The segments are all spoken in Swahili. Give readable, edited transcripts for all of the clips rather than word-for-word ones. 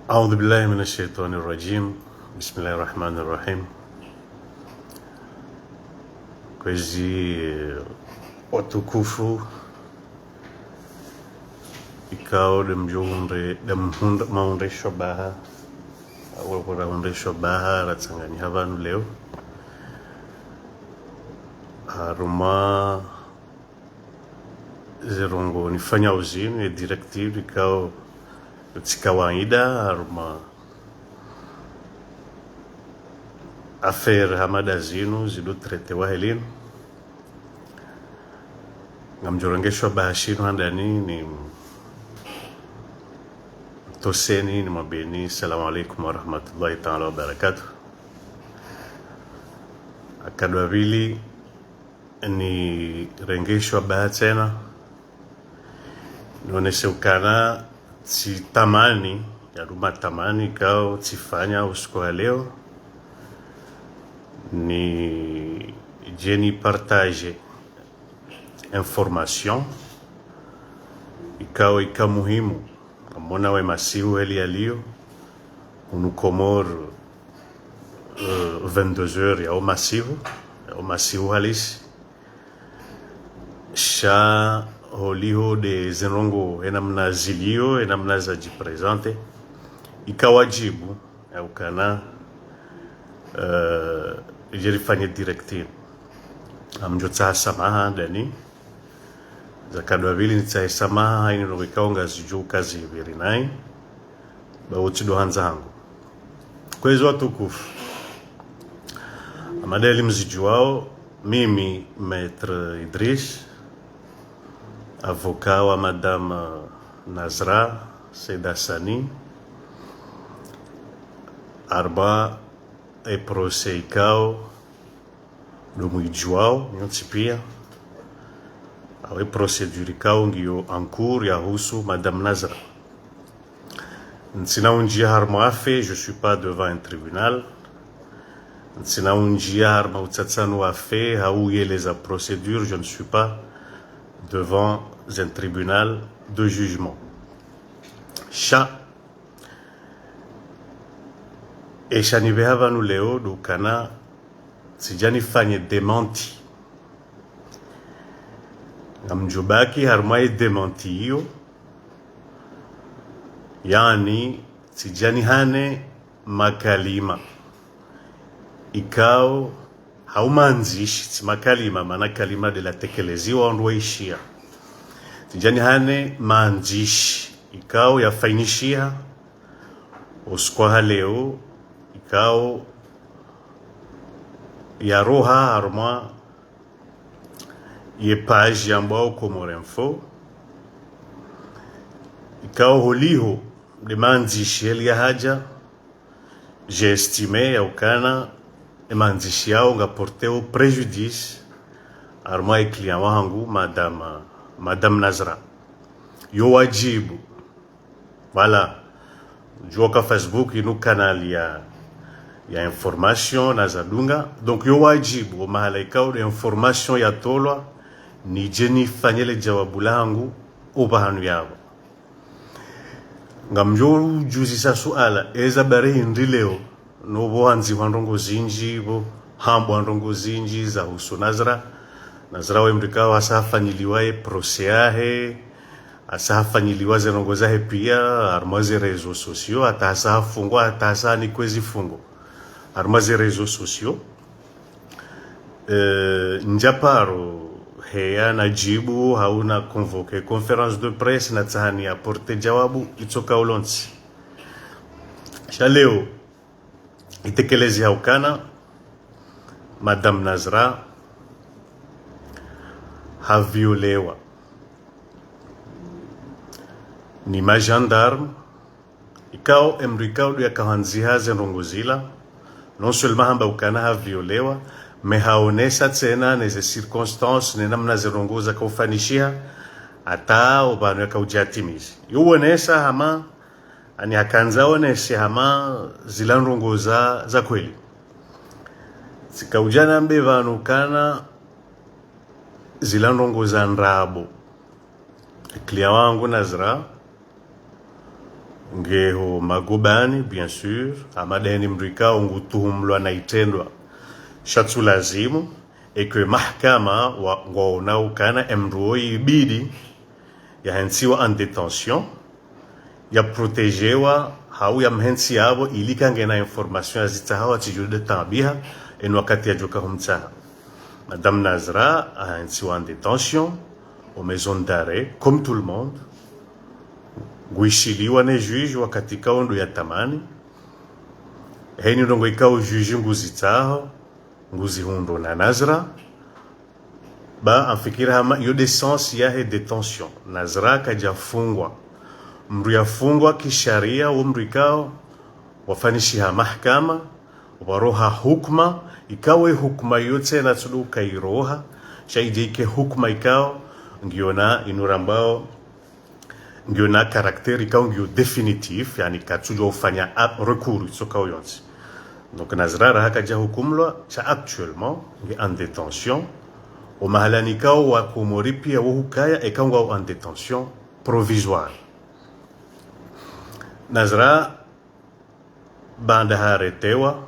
أعوذ بالله من الشيطان الرجيم. بسم الله الرحمن الرحيم. Kwezi watukufu ikao maunde shobaha wapora unde shobaha ratsangani havanu leo haruma zirongo nifanya uzinu ya directive ikao tsikawaida haruma affaire hamada zinu zidu tretewa helinu ngamjorongeshwa bahashinu handani ni toseni ni mabeni. Assalamu alaikum warahmatullahi ta'ala wabarakatuh. Akadwa vili ni rengeshwa baha tena nioneshe ukana tamani ya ruma tamani kao tifanya usiku wa leo ni jeni partage information ika muhimu amona we masihu heli alio unukomor 22h ya o masihu halisi sha holiho de zenrongo enamna zilio enamna za jipresente ikawajibu ya ukana jerifanye directive amjotsa samaha dani zakadwa vili nitsa samaha haini rokikaonga ziju kazi vili nai ba utido hanzangu kwezo watukufu amadeli mzijuao mimi Maître Idriss avocat wa Madame Nazra Saida Sani arba e procès ikao do mwijuao nyotsipia awe procedure ikao ngiyo en cours ya husu Madame Nazra ntsina unjia harma afe. Je suis pas devant un tribunal. ntsina unjia harma utsatsanu afe hauye les procédures. Je ne suis pas devant un tribunal de jugement. Sha eshanive havanu leo dukana sijani fanye dementi namjubaki harmai dementi hiyo, yani sijani hane makalima ikao haumanzishi si makalima mana kalima de la tekeleziwa ondwaishia sijani hane manzishi ikao yafainishia uskwaha leo ikao ya roha harma ye page yambao Comorinfo ikao holiho de manzishi heli ya haja. J'ai estimé ya ukana manzishi yao nga porteo préjudice harma ya client wangu Madame Nazra yo wajibu wala joka Facebook inu kanali ya information na zadunga. Donc yo wajibu o mahala ikao de information ya tolwa ni jeni fanyele jawabu langu ubahanu yao ngamjo juzi sa suala eza bare hindi leo no boanzi wandongo zinji bo hambo wandongo zinji za husu Nazra we mrikao asafanyiliwae proseahe asafanyiliwa zenongo zahe pia armaze rezo sosio atasa fungo atasa ni kwezi fungo armaze rezo sosio njaparo heya na jibu hauna convoqué conférence de presse na tsahani apporte jawabu itsoka ulonsi shaleo itekelezi haukana Madame Nazra haviolewa ni magendarme ikao emrikao ya kahanziha zenongozila non seulement hamba ukana haviolewa me haonesa tena neze circonstances ne namna zirongoza kaufanishia ata obanu ya kaujatimizi yuonesa hama ani hakanza oneshe hama zilanrongoza za kweli sikaujana mbe vanukana zilanrongoza nrabo. Client wangu Nazra ngeho magobani bien sûr amadeni mrikao ngutuhumlwa na itendwa shatu lazimu ekwe mahkama ngwaonao kana emruoi ibidi yahensiwa en detention ya protegewa hau ya mhensi yabo ilikange na information ya zitahawa tijude tabiha en wakati ya joka humtaha. Madame Nazra ahensiwa en detention aux maisons d'arrêt comme tout le monde, guishiliwa ne juge wakati kaundo ya tamani heni ndongo ikao juge nguzitaho nguzi hundo na Nazra ba amfikira hama yo desensi ya he detention Nazra kajafungwa mru yafungwa kisharia umru ikao wafanishiha mahkama waroha hukma ikawe hukma yote na tudu kairoha shaidike hukma ikao ngiona inurambao ngiona karakteri ikao ngio definitif yani katujo ufanya recours soka oyonsi. Donc Nazra rahaka ja hukumlwa cha actuellement ngi en detention o mahalani kao wa kumori pia wo hukaya ekangwa en detention provisoire. Nazra banda haretewa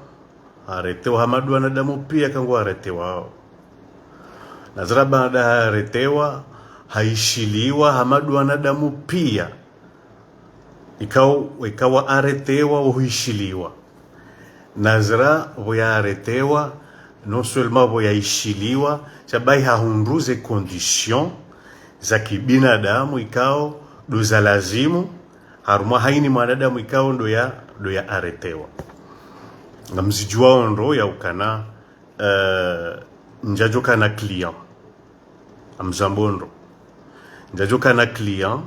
hamadu wanadamu pia kangwa haretewa. Nazra banda haretewa haishiliwa hamadu wanadamu pia ikawa aretewa uhuishiliwa. Nazra voya aretewa non seulement voya ishiliwa sabai hahunduze condition za kibinadamu ikao doza lazimu haruma haini mwanadamu ikao ndo ya aretewa. Ngamzijua ondo ya ukana njajoka na client amzambondo njajoka na client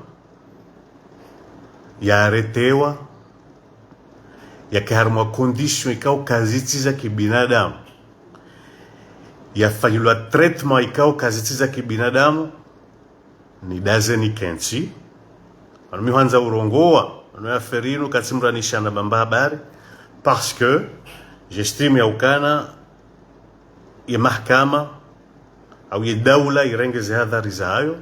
ya aretewa ya haruma condition ikao kaziti za kibinadamu ya fanyulwa treatment ikao kaziti za kibinadamu ni daze ni kenchi anumi hanza urongoa anumi ferino katsimranisha na bamba habari parce que j'estime ya ukana ya mahkama au ya daula irenge zihadhari za hayo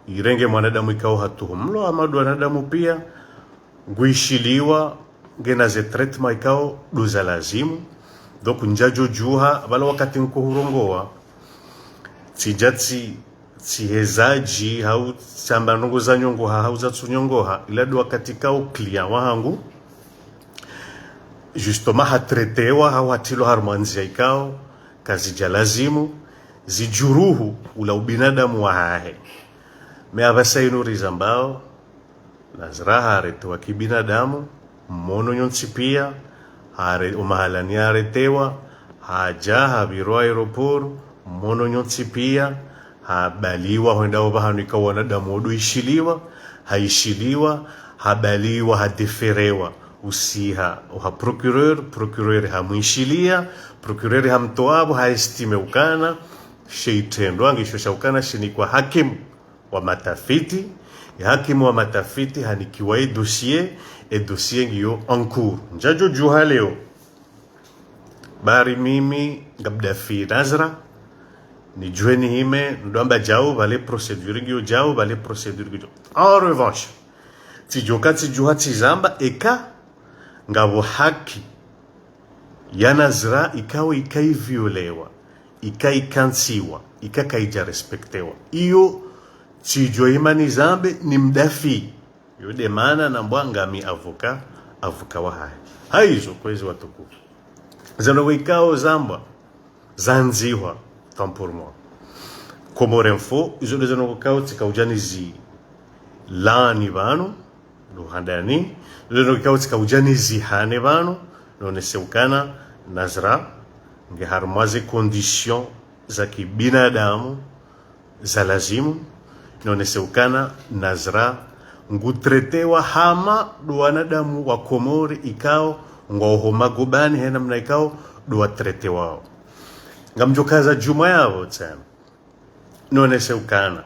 irenge mwanadamu ikao hatuhumlo amadu wanadamu pia nguishiliwa ngena ze treatment ikao doza lazimu. Donc njajo juha bala wakati nkuhurongoa tijati hezaji hau chamba nungu za nyongoha hau za tsunyongoha iladu wakati kao client wahangu justement hatretewa hau hatilo harmanzi ya ikao kazi jalazimu zijuruhu ula ubinadamu wa hahe meabasa inuri zambao Nazra haretewa kibinadamu mmono nyonsi pia umahalani haretewa haja habiro aeroport mmono nyonsi pia habaliwa huenda wabahanu ikawa wanadamu odu ishiliwa haishiliwa habaliwa hadeferewa usiha uha procureur hamuishilia procureur hamtoabu haestime ukana sheitendo angishosha ukana shinikwa hakimu wa matafiti ya hakimu wa matafiti hanikiwa dossier ngiyo en cours njajo juha leo bari mimi ngabdafi Nazra ni jueni hime ndoamba jao vale procédure ngiyo jao vale procédure ngiyo. En revanche tijoka tijuha tizamba eka ngabo haki ya Nazra ikawa violewa ikaikansiwa kaija respektewa iyo tijo imani zambe ni mdafi yo demana na mbwanga mi avoka wa haizo kwezi watukufu zano wikao zamba zanziwa tant pour moi comme info izo zano wikao tikaujanizi lani vano luhandani zano wikao tikaujanizi hane vano noneseukana Nazra nge harmaze condition za kibinadamu za lazimu noneseukana Nazra ngutretewa hama wanadamu wa Komori ikao ngoho magobani hena mna ikao duwa tretewa ngamjokaza juma yao tena nonese ukana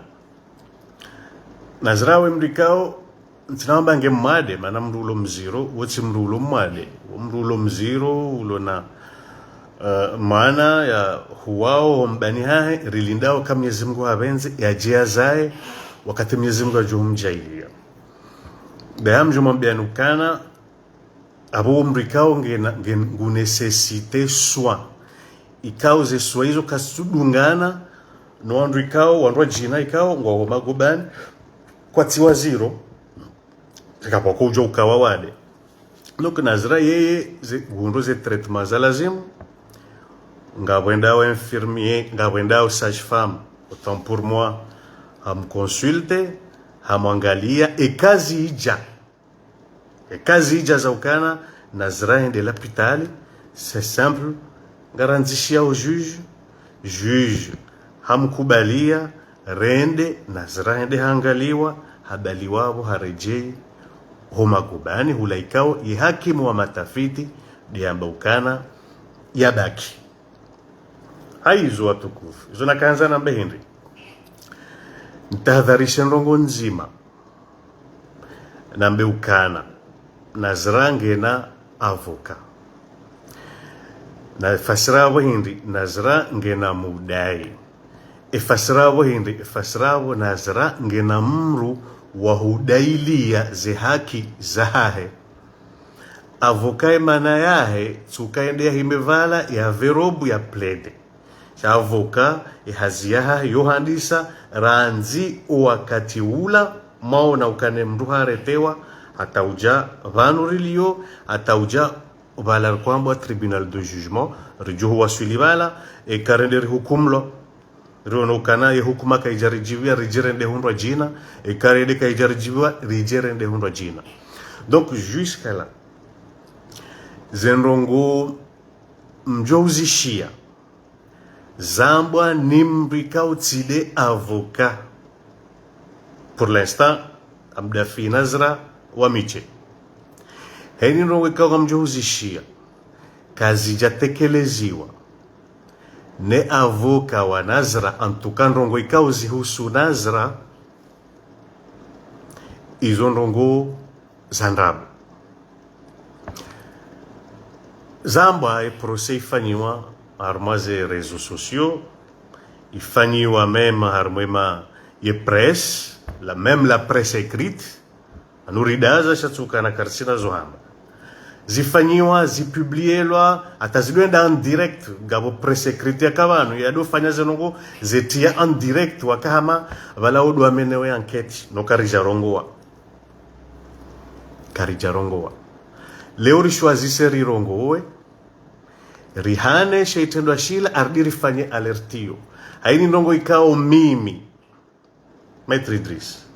Nazra we mdikao ntinamba nge mwade mana mrulo mziro woti mrulo mwade mrulo mziro ulona maana ya huwao mbani hae rilindao kama Mwenyezi Mungu habenzi ya jia zae wakati Mwenyezi Mungu ajuhumjailia Deham je mwambia nukana abo umri kao ngu necessite soin ikao ze soin hizo kasudungana no andri kao wandwa jina ikao ngwa magobani kwa tiwa zero zikapo kuja ukawa wade donc Nazra yeye gundo ze traitement za lazimu ngabwenda wa infirmier ngabwenda wa sage-femme autant pour moi hamconsulte hamwangalia kazi ija za ukana Nazra ende l'hôpital c'est simple garantie au juge hamkubalia rende Nazra ende hangaliwa habaliwabo harejei homa kubani hulaikao ihakimu wa matafiti diamba ukana yabaki haizo watukufu izo nakanza na mbehindi ntahadharisha ndongo nzima nambe ukana Nazra ngena avoka na fasirabo hindi Nazra ngena mudai ifasirabo hindi ifasirabo Nazra ngena mru wa hudailia ze haki zahahe avoka mana yahe tukaendea himevala ya verobu ya plede cha avoka ihaziyaha yohandisa ranzi wakati ula maona ukane mruharetewa atauja vanurilio atauja vala kwamba tribunal de jugement rijuhu waswilibala e karenderi hukumlo rono kana ye hukuma kaijarijiwa rijerende hundwa jina e karede kaijarijiwa rijerende hundwa jina donc jusqu'à là zenrongo mjouzishia zambwa nimbrika utside avocat pour l'instant Abdafi Nazra wa miche heni rongo ikawa mjouzishia kazi jatekeleziwa ne avoka wa Nazra antukan rongo ikawa zihusu Nazra izo rongo zandabu zamba e procès ifanyiwa harmaze réseaux sociaux ifanyiwa même harmema ye presse la presse écrite anuridaza shatsuka na karsina zohamba zifanyiwa zipublielwa atazidwenda en direct gabo presse écrite yakabanu yado fanya zenongo zetia en direct wakahama vala odu amenewe enquête no karijarongowa leo rishwazise rirongowe rihane sheitendo ashila ardiri fanye alertio haini ndongo ikao mimi Maître Idriss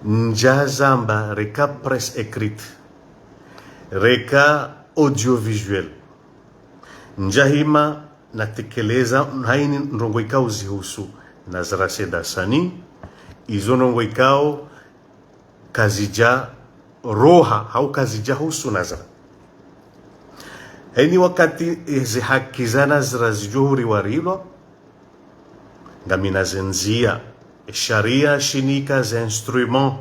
njazamba reka presse écrite reka audiovisuel njahima natekeleza haini ndongo ikao zihusu Nazra Sedasani izo ndongo ikao kazija roha au kazija husu Nazra haini wakati ezi haki za Nazra zijuhuri warilo ngamina zenzia sharia shinika za instrument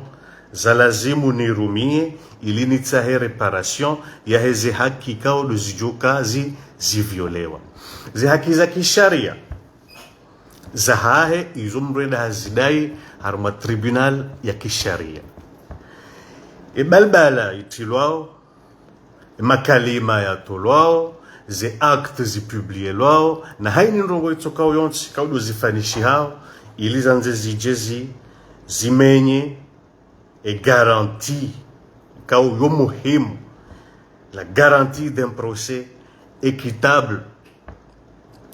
za lazimu nirumie ili nitsahe reparation ya hezi haki kao luzijukazi zivyolewa zi haki za kisharia za hahe izumreda hazidai harma tribunal ya kisharia ibalbala itilwao makalima ya tolwao ze actes zipublielwao na haini ndongo itokao yonsi kaudo zifanishi hao ili zanze zijezi zimenye et garantie kao yo muhimu la garantie d'un procès équitable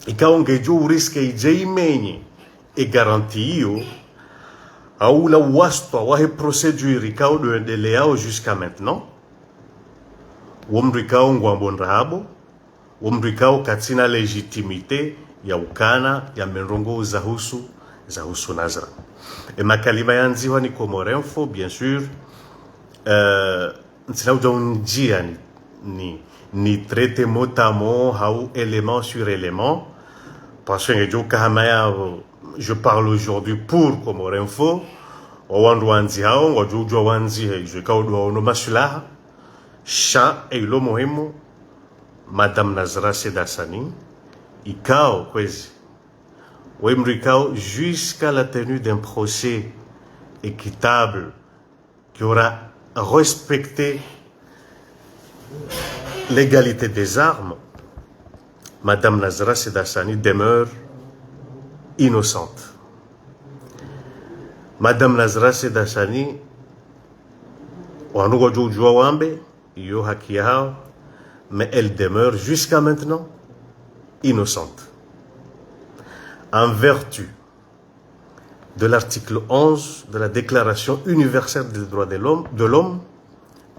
ikao ngejo risque ije imenye et garantie yo au la wastwa wahe procédure ikao de deleao jusqu'à maintenant womrikao ngwambonrabo womrikao katina légitimité ya ukana ya menrongo zahusu Nazra et makalima yanziwa ni Comorinfo bien sûr ntsauja unjia ni traité mot à mot ou élément sur élément parce que je parle aujourd'hui pour Comorinfo owandu wanzi hao ngwajujwa wanzi je kaudwa ono masulaha sha ilo muhimu Madame Nazra Sedasani ikao kwezi wemrikao jusqu'à la tenue d'un procès équitable qui aura respecter l'égalité des armes, Madame Nazra Sedassani demeure innocente. Madame Nazra Sedassani wanugo jujua wambe iyo haki yao, mais elle demeure jusqu'à maintenant innocente. En vertu de l'article 11 de la Déclaration universelle des droits de l'homme,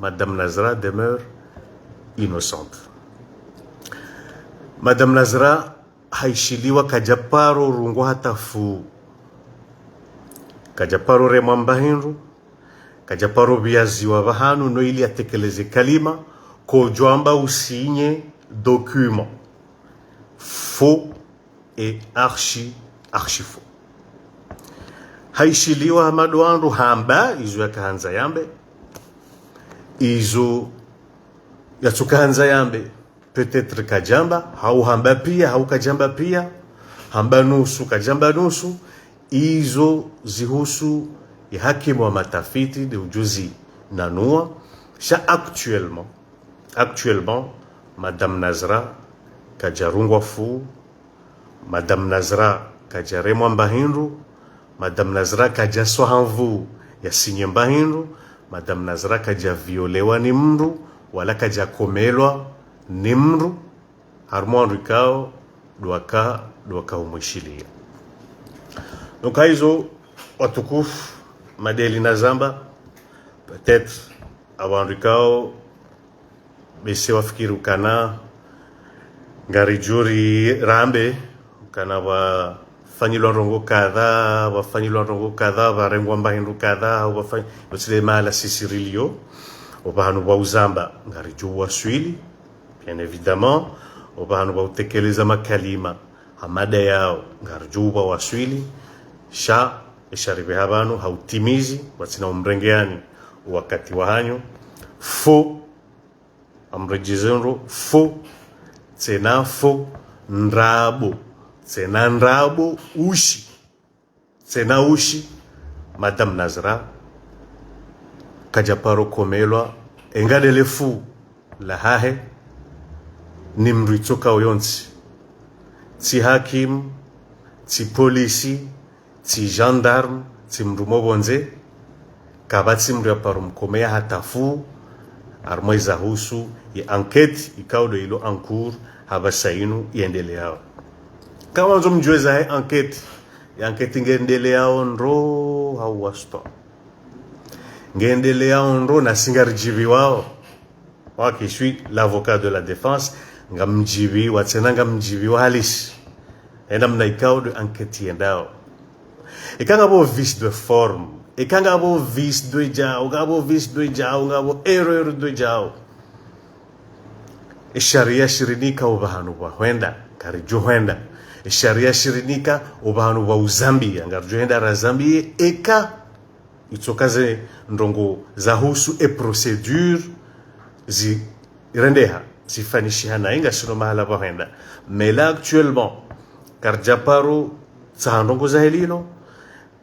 Madame Nazra demeure innocente. Madame Nazra haishiliwa kajaparo rungo hatafu, kajaparo remamba hinru, kajaparo biazi wa bahanu no ili atekeleze kalima kojwamba usinye document faux et archi faux. Haishiliwa hamadu andu hamba izo yakahanza yambe, izo yatukahanza yambe peut-être kajamba hau hamba pia hau kajamba pia, hamba nusu kajamba nusu, izo zihusu ya hakimu wa matafiti de ujuzi nanua. Sha actuellement Madame Nazra kajarungwa fu, Madame Nazra kajaremwa mbahinru, Madame Nazra kajaswa hanvu ya sinye mbahinru, Madame Nazra kajaviolewa ni mru wala kajakomelwa ni mru, harmon rikao duaka umwishilia. Donc hizo watukufu madeli na zamba peut-être avant rikao bese wafikiri ukana ngarijuri rambe kana wafanyilwa rongo kadha warengwa mbahindu kadha wasile mala sisirilio obahanu wa uzamba ngariju waswili bien évidemment, obahanu wa utekeleza makalima hamada yao ngariju wa waswili sha isharibe habanu hautimizi watina umrengeani wakati wa hanyo fo amrejizenro fo tena fo ndrabo tena ndrabo ushi tena ushi. Madame Nazra kajaparo komelwa engadele fu la hahe ni mritoka oyonsi ti hakim ti polisi ti gendarme ti mrumo bonze kabati mriaparo mkomea hatafu armoiza husu ya enquête ikaudo ilo encours habasainu iendeleao. Kama nzo mjweza hai enquête ngendeleao nro hawasto ngendeleao nro na singarijibi wao waki suis l'avocat de la défense ngamjibi watena ngamjibi halisi enda mnaikaudo enquête yendao ikanga bo vice de forme, ikanga bo vice de jao, gabo vice de jao, gabo erreur de jao. Sharia shirinika ubahanu wa huenda karijo huenda, sharia shirinika ubahanu wa uzambia ngarjo huenda razambia eka itokaze ndongo za husu e procedure zi rendeha zifanishihana inga sino mahala wa huenda. Mais là actuellement karjaparo sahandongo za helino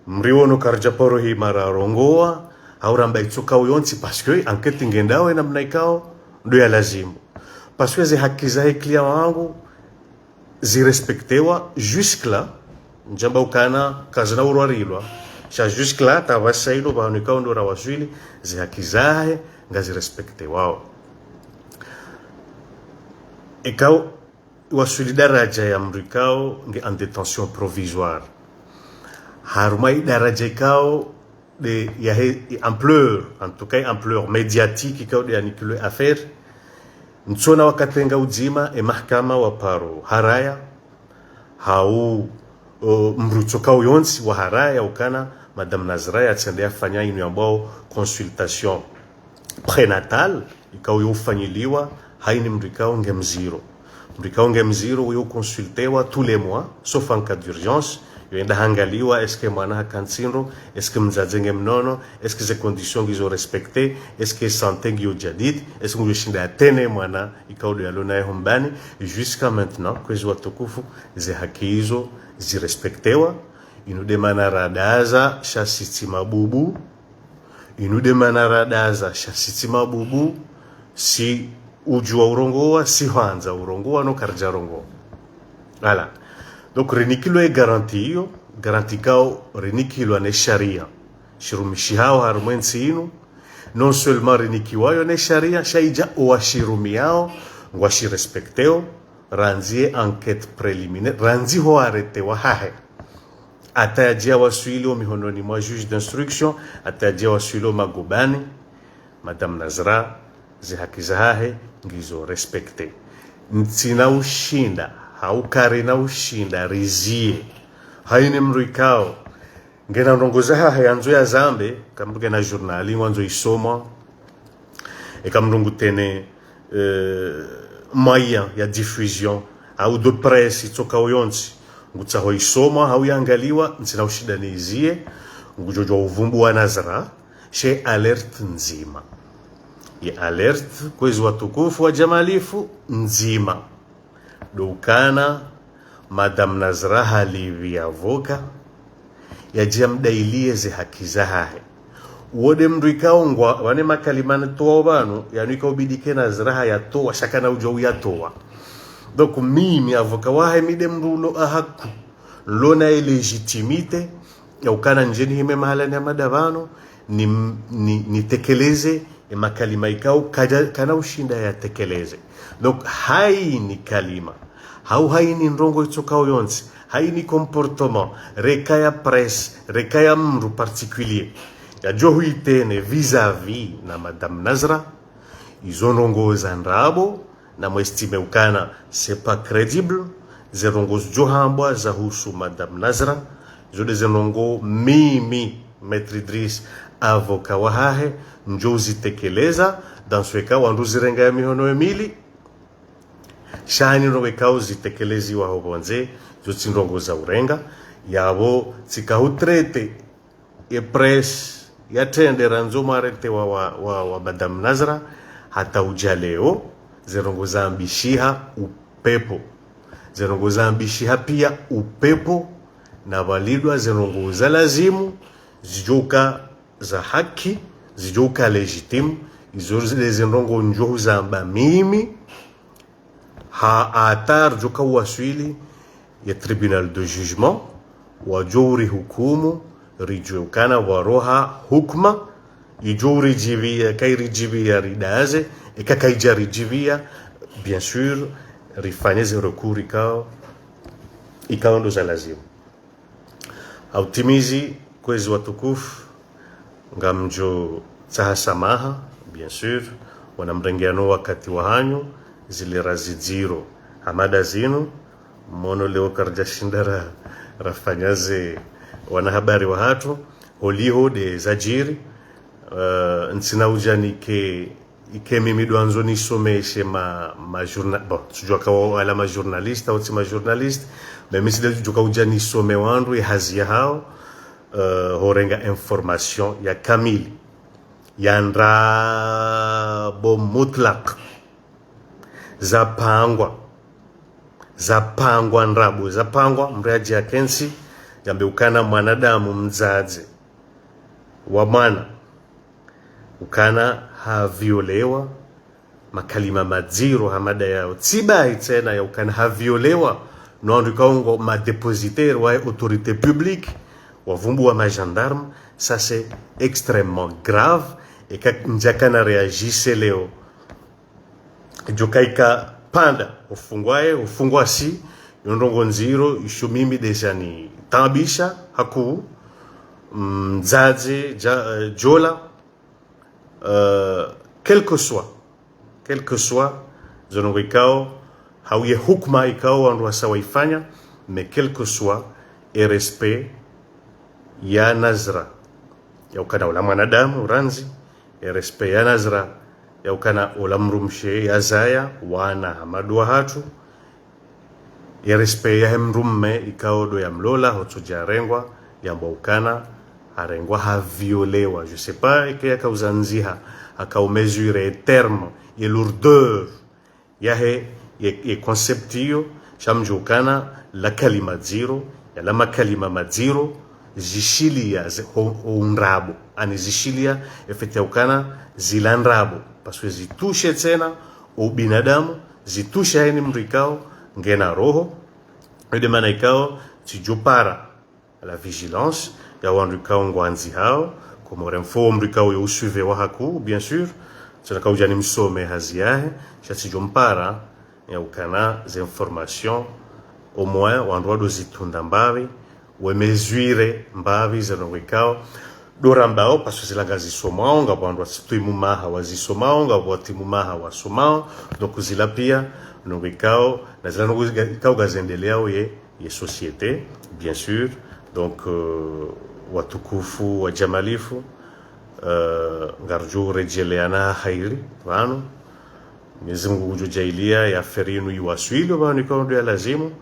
mriwono karjaporo hi mararongoa hauramba itoka uyonsi parce que enquête ngendao na mnaikao ndo ya lazimu, parce que ze haki za client wangu zirespectewa jusque là njamba ukana kazana urwarilwa sha jusque là tawasailo banikao ndo rawaswili ze haki zahe ngazi respectewa ikao waswili daraja ya mrikao nge en détention provisoire harumai daraja kao de ya ampleur, en tout cas ampleur médiatique kao de anikule affaire ntsona wakatenga ujima e mahkama wa paro haraya hau mrutoka uyonsi wa haraya ukana Madame Nazra yatendea fanya inu ambao consultation prénatale ikao yofanyiliwa haini mrikao ngemziro uyo consultewa tous les mois sauf en cas d'urgence. Yoenda hangaliwa eske mwana hakansinro, eske mzadzenge mnono, eske ze conditions gizo respecte, eske santé giyo jadid, eske mwishinda atene mwana ikaudo ya lona humbani. Jusqu'à maintenant kwezi watukufu ze haki hizo zirespectewa. Inudemana radaza shasiti mabubu inude manaradaza shasiti mabubu si ujua urongoa si hanza urongoa no karja rongo voilà donc renikilo e garanti kao renikilo ne sharia shirumishi hao harumwensi inu non seulement renikiwayo ne sharia shaija oashirumi yao ngwashi respecteo ranzie enquête préliminaire ranzi ho arrêté wa hahe atajia wasuilo mihononi mwa juge d'instruction atajia wasuilo magobani madame Nazra zi haki za hahe ngizo respecte ntsina ushinda haukari na ushinda rizie haine mruikao ngena ndongoza hahe yanzo ya zambe kamruge na journali wanzo isoma kamrungu tene moyen ya diffusion au de presse itoka oyonsi ngutsa ho isoma au yangaliwa ntsina ushida nizie ngujojo uvumbu wa Nazra she alert nzima ya alert kwezi watukufu wa jamalifu nzima dokana madame Nazra halivi avoka ya jamdailie ze haki za hahe wode mruikao ngwa wane makalimani toa banu yanuika ubidike Nazra ya toa shakana ujo ya toa donc mimi avoka wahe mide mrulo ahaku lona legitimite ya ukana njeni hime mahala ni madavano ni tekeleze makalima ikao kana ushinda ya tekeleze donc hai ni kalima hai ni ndongo itokao yonsi hai ni comportement rekaya presse rekaya mru particulier ya johu itene vis-à-vis na madame Nazra izorongo za ndrabo na mwestime ukana c'est pas crédible zerongo johambwa za husu madame Nazra jode zerongo mimi Maître Idriss avoka wahahe njozi tekeleza dans ce cas wandu zirenga ya mihono emili shani rongo ikao zitekelezi wa hobonze zoti ndongo za urenga yabo tsikahutrete e press ya tendera nzoma rete wa madame Nazra hata ujaleo zerongo za ambishiha upepo zerongo za ambishiha pia upepo na validwa zerongo za lazimu zijoka za haki zijoka legitime izozile zerongo njohu za amba mimi ha atar joka waswili ya tribunal de jugement wajuri hukumu rijuekana waroha hukma ijuri jivia kairi jivia ridaze ekakaija rijivia bien sûr rifanyeze recours ikao ndo za lazimu autimizi kwezi watukufu ngamjo tsaha samaha bien sûr wanamrengeano wakati wa hanyu zile razijiro hamada zinu mono leo karja shindara rafanyaze wanahabari wa hatu holiho de zajiri ntsina ujani ke mimi doanzo ni someshe ma journal bon tujua kwa ala ma journaliste au ma journaliste mais misile tujua ujani some wandu ya hazia hao horenga information ya kamili ya ndrabo mutlaq zapangwa ndrabo zapangwa mreaji ya kensi jambe ukana mwanadamu mzaze wa mwana ukana haviolewa makalima madziro hamada yao tsibai tena ya ukana haviolewa noandu kaungo ma dépositaire wa autorité publique wavumbu wa ma gendarme ça c'est extrêmement grave et kak njakana réagisse leo jokaika panda ufungwa si yondongo nziro ishumimi deja ni tambisha haku mzaze jola quel que soit zonongo ikao hauye hukma ikao wandu wasawaifanya mais quel que soit et respect ya Nazra ya ukana ula mwanadamu uranzi et respect ya Nazra ya ukana ula mrumshe ya zaya wana hamadua hatu ya respect ya mrumme ikao do ya mlola hotuja rengwa ya mbokana arengwa haviolewa je sais pas que ya kauzanziha akau mesurer terme et lourdeur ya he ye conceptio shamjukana la kalima zero ya la makalima madziro zishili ya unrabo anizishilia efete ukana zilandrabo paswe zitushe tena ubinadamu zitushe haini mrikao ngena roho ede maana ikao tijopara la vigilance ya wanrikao ngwanzi hao komore mfo mrikao ya usuve wahaku bien sûr tena kaujani msome haziahe chatijompara ya ukana ze information au moins wandwado zitunda mbavi wemezwire mbavi zanowekao dorambao paso zilanga zisomao ngabandwa situimu maha wazisomao ngabwatimu maha wasomao donc zila pia nowekao na zila nowekao gazendeleao ye société bien sûr donc watukufu wajamalifu ngarju rejeleana khairi vano Mwenyezi Mungu ujailia ya ferinu iwaswili wanu ikawa ndio lazimu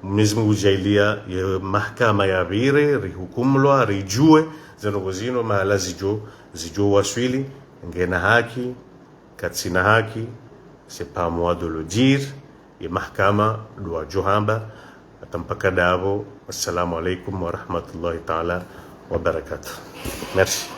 Mwenyezi Mungu ujailia ya mahakama ya bire rihukumlwa rijue zanogozino mahala zijo waswili ngena haki katsina haki c'est pas moi de le dire ya mahakama dua johamba atampaka davo. Assalamu alaikum wa rahmatullahi ta'ala wa barakatuh. Merci.